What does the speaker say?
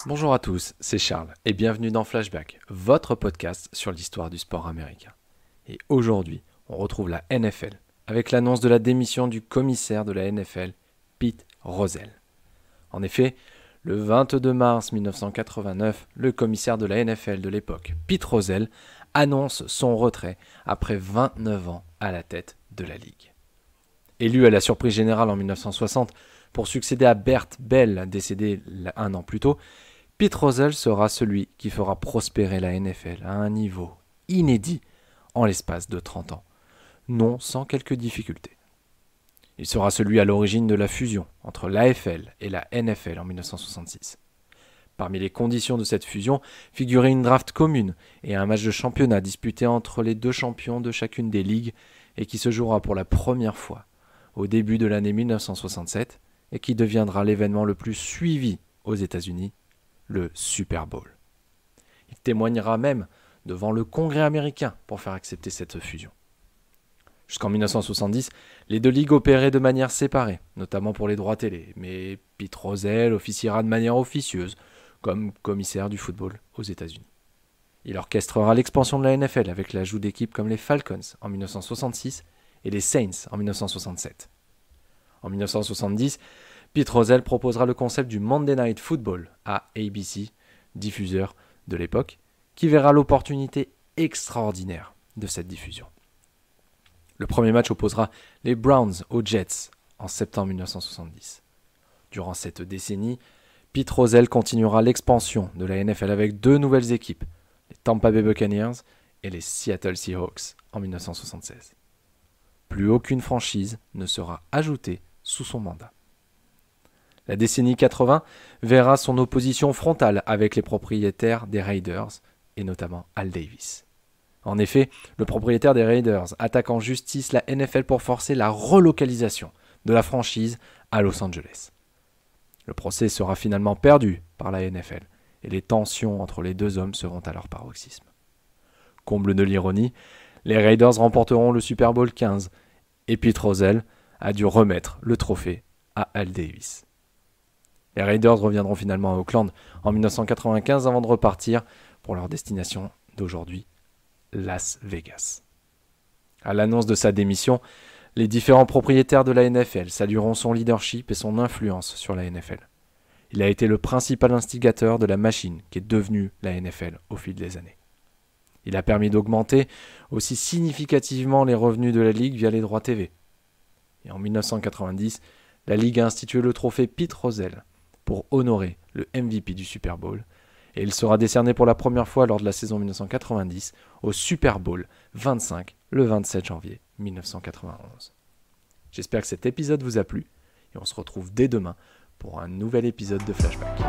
Bonjour à tous, c'est Charles et bienvenue dans Flashback, votre podcast sur l'histoire du sport américain. Et aujourd'hui, on retrouve la NFL avec l'annonce de la démission du commissaire de la NFL, Pete Rozelle. En effet, le 22 mars 1989, le commissaire de la NFL de l'époque, Pete Rozelle, annonce son retrait après 29 ans à la tête de la ligue. Élu à la surprise générale en 1960 pour succéder à Bert Bell, décédé un an plus tôt, Pete Rozelle sera celui qui fera prospérer la NFL à un niveau inédit en l'espace de 30 ans, non sans quelques difficultés. Il sera celui à l'origine de la fusion entre l'AFL et la NFL en 1966. Parmi les conditions de cette fusion figurait une draft commune et un match de championnat disputé entre les deux champions de chacune des ligues et qui se jouera pour la première fois au début de l'année 1967 et qui deviendra l'événement le plus suivi aux États-Unis, le Super Bowl. Il témoignera même devant le Congrès américain pour faire accepter cette fusion. Jusqu'en 1970, les deux ligues opéraient de manière séparée, notamment pour les droits télé, mais Pete Rozelle officiera de manière officieuse comme commissaire du football aux États-Unis. Il orchestrera l'expansion de la NFL avec l'ajout d'équipes comme les Falcons en 1966 et les Saints en 1967. En 1970, Pete Rozelle proposera le concept du Monday Night Football à ABC, diffuseur de l'époque, qui verra l'opportunité extraordinaire de cette diffusion. Le premier match opposera les Browns aux Jets en septembre 1970. Durant cette décennie, Pete Rozelle continuera l'expansion de la NFL avec deux nouvelles équipes, les Tampa Bay Buccaneers et les Seattle Seahawks en 1976. Plus aucune franchise ne sera ajoutée sous son mandat. La décennie 80 verra son opposition frontale avec les propriétaires des Raiders, et notamment Al Davis. En effet, le propriétaire des Raiders attaque en justice la NFL pour forcer la relocalisation de la franchise à Los Angeles. Le procès sera finalement perdu par la NFL, et les tensions entre les deux hommes seront à leur paroxysme. Comble de l'ironie, les Raiders remporteront le Super Bowl 15, et Pete Rozelle a dû remettre le trophée à Al Davis. Les Raiders reviendront finalement à Oakland en 1995 avant de repartir pour leur destination d'aujourd'hui, Las Vegas. À l'annonce de sa démission, les différents propriétaires de la NFL salueront son leadership et son influence sur la NFL. Il a été le principal instigateur de la machine qui est devenue la NFL au fil des années. Il a permis d'augmenter aussi significativement les revenus de la Ligue via les droits TV. Et en 1990, la Ligue a institué le trophée Pete Rozelle pour honorer le MVP du Super Bowl, et il sera décerné pour la première fois lors de la saison 1990 au Super Bowl 25 le 27 janvier 1991. J'espère que cet épisode vous a plu, et on se retrouve dès demain pour un nouvel épisode de Flashback.